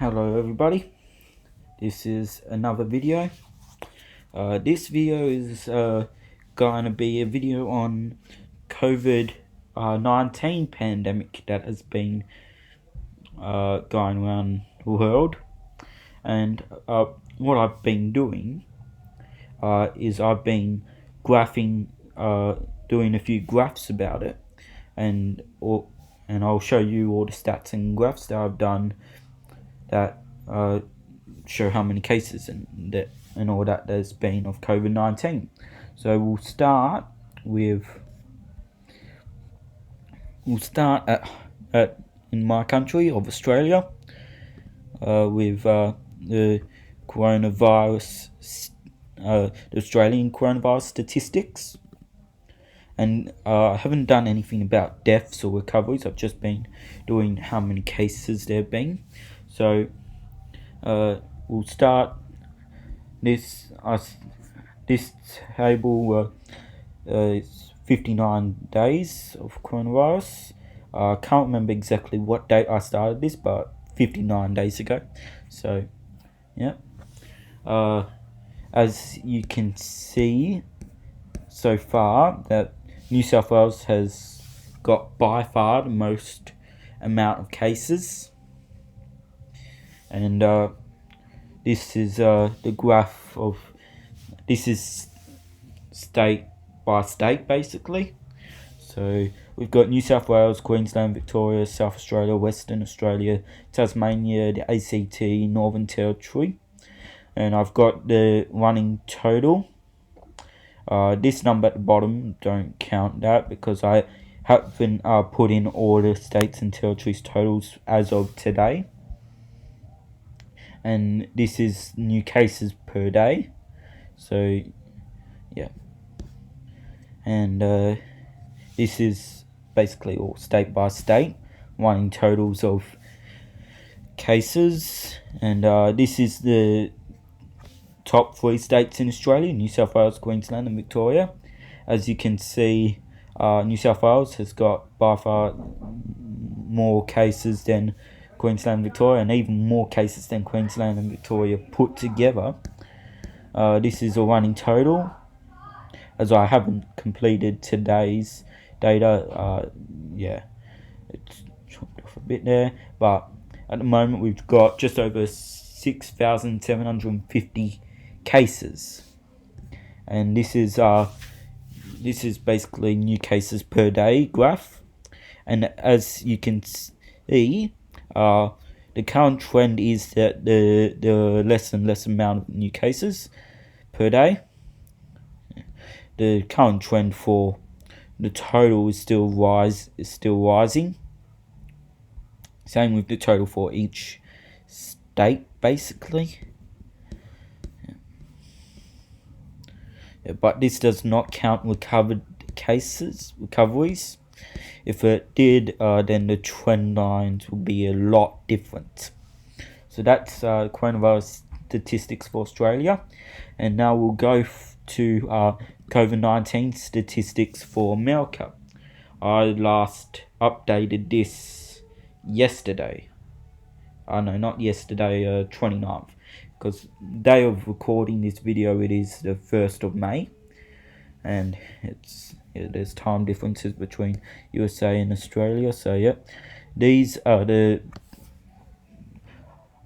Hello everybody, this is another video. This video is going to be a video on COVID-19 pandemic that has been going around the world. And what I've been doing is I've been doing a few graphs about it, and I'll show you all the stats and graphs that I've done that show how many cases and all that there's been of COVID-19. So we'll start at in my country of Australia with the coronavirus, the Australian coronavirus statistics. And I haven't done anything about deaths or recoveries. I've just been doing how many cases there have been. So we'll start this table. It's 59 days of coronavirus. I can't remember exactly what date I started this, but 59 days ago. So yeah, as you can see so far, that New South Wales has got by far the most amount of cases. And this is the graph of, this is state by state basically. So we've got New South Wales, Queensland, Victoria, South Australia, Western Australia, Tasmania, the ACT, Northern Territory. And I've got the running total. This number at the bottom, don't count that because I haven't put in all the states and territories totals as of today. And this is new cases per day. So yeah, and this is basically all state by state, running totals of cases. And this is the top 3 states in Australia: New South Wales, Queensland and Victoria. As you can see, New South Wales has got by far more cases than Queensland and Victoria, and even more cases than Queensland and Victoria put together. This is a running total, as I haven't completed today's data. Yeah, it's chopped off a bit there, but at the moment we've got just over 6,750 cases, and this is basically new cases per day graph. And as you can see, the current trend is that the less and less amount of new cases per day. The current trend for the total is still rising. Same with the total for each state, basically. Yeah, but this does not count recoveries. If it did, then the trend lines would be a lot different. So that's coronavirus statistics for Australia. And now we'll go to COVID-19 statistics for America. I last updated this yesterday. No, not yesterday, 29th. Because day of recording this video, it is the 1st of May. And there's time differences between USA and Australia. So yeah, these are the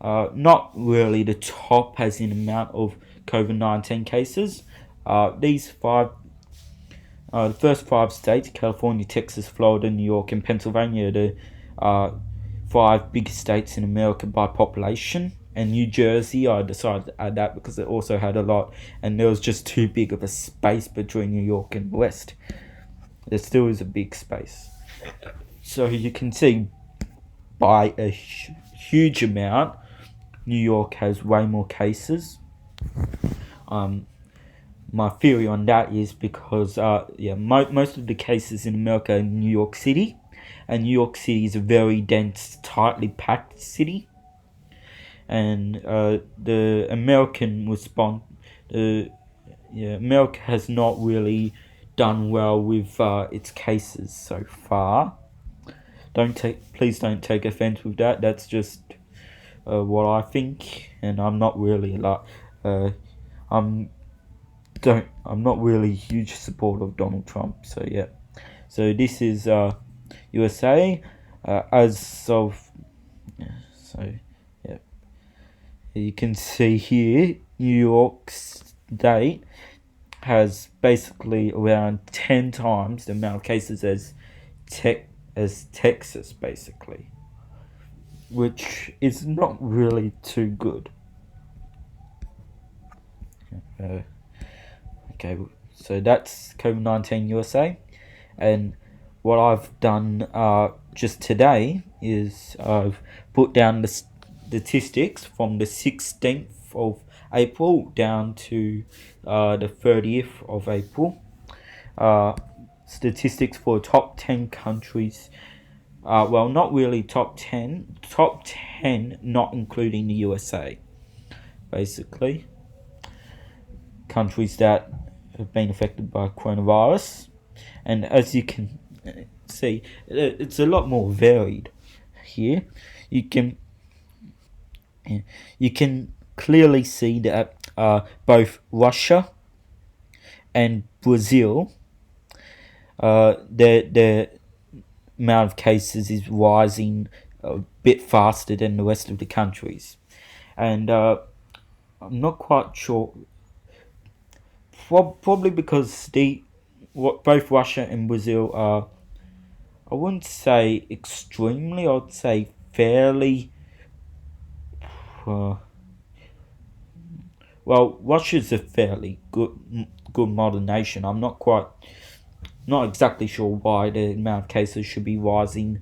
not really the top as in amount of COVID-19 cases. These five, the first 5 states: California, Texas, Florida, New York and Pennsylvania, the 5 biggest states in America by population. And New Jersey, I decided to add that because it also had a lot, and there was just too big of a space between New York and West. There still is a big space. So you can see by a huge amount, New York has way more cases. My theory on that is because most of the cases in America are in New York City, and New York City is a very dense, tightly packed city. And the American response, America has not really done well with its cases so far. Please don't take offense with that. That's just what I think, and I'm not really I'm I'm not really a huge supporter of Donald Trump. So yeah. So this is USA as of so yeah. You can see here New York State has basically around 10 times the amount of cases as Texas, basically, which is not really too good. Uh, okay, so that's COVID-19 USA, and what I've done just today is I've put down the statistics from the 16th of April down to the 30th of April. Statistics for top 10 countries. Well, not really top 10. Top 10, not including the USA, basically. Countries that have been affected by coronavirus. And as you can see, it's a lot more varied here. You can you can clearly see that both and Brazil, their amount of cases is rising a bit faster than the rest of the countries, and I'm not quite sure. Probably because both Russia and Brazil are, I wouldn't say extremely, I'd say fairly. Uh, well, Russia's a fairly good modern nation. I'm not exactly sure why the amount of cases should be rising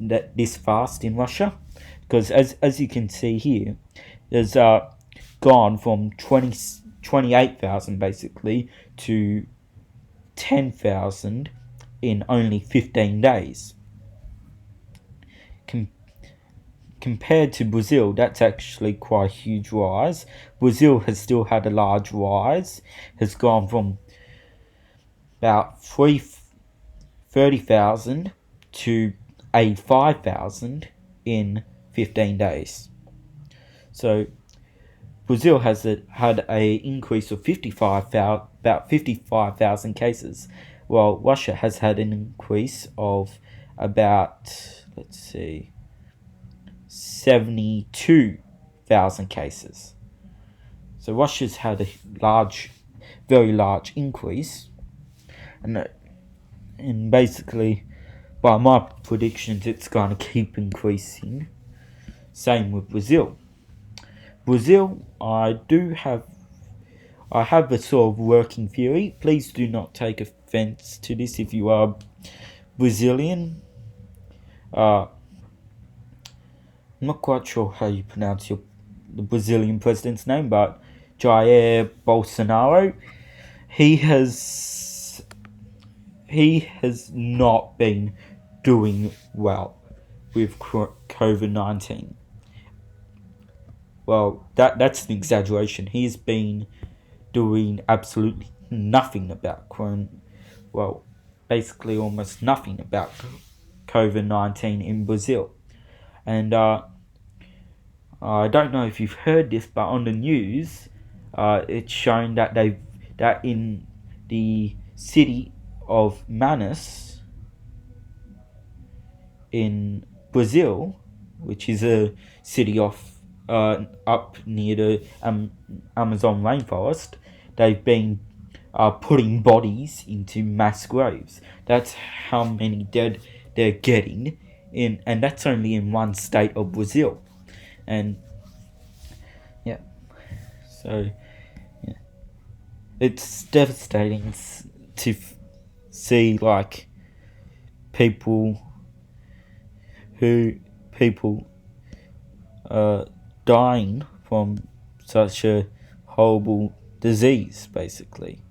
this fast in Russia, because as you can see here, there's gone from 28,000 basically to 10,000 in only 15 days. Compared to Brazil, that's actually quite a huge rise. Brazil has still had a large rise, has gone from about 30,000 to 85,000 in 15 days. So Brazil has had a increase of about 55,000 cases, while Russia has had an increase of about, let's see, 72,000 cases. So Russia's had a very large increase, and basically, by my predictions, it's going to keep increasing. Same with Brazil. Brazil, I have a sort of working theory. Please do not take offense to this if you are Brazilian. I'm not quite sure how you pronounce the Brazilian president's name, but Jair Bolsonaro, he has not been doing well with COVID-19. Well, that's an exaggeration. He's been doing absolutely nothing about basically almost nothing about COVID-19 in Brazil. And I don't know if you've heard this, but on the news, it's shown that in the city of Manaus in Brazil, which is a city up near the Amazon rainforest, they've been putting bodies into mass graves. That's how many dead they're getting and that's only in one state of Brazil. And yeah, so yeah, it's devastating to see like people dying from such a horrible disease, basically.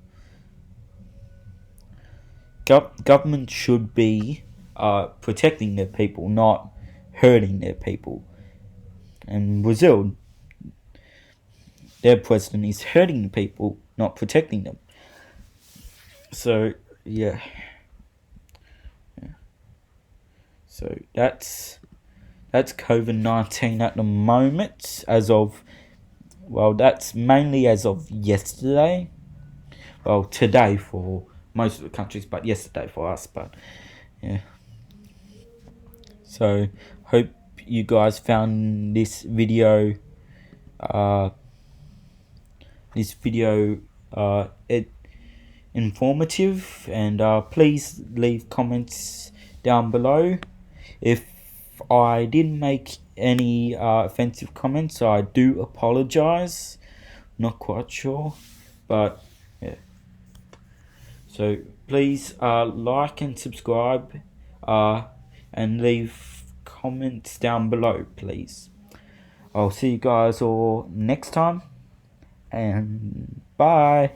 Government should be protecting their people, not hurting their people. And Brazil, their president is hurting the people, not protecting them. So yeah. So that's that's COVID-19 at the moment, as of, well, that's mainly as of yesterday. Well, today for most of the countries, but yesterday for us. But yeah. So hope you guys found this video uh it informative, and please leave comments down below. If I did make any offensive comments, I do apologize. Not quite sure, but yeah. So please like and subscribe, and leave comments down below, please. I'll see you guys all next time, and bye.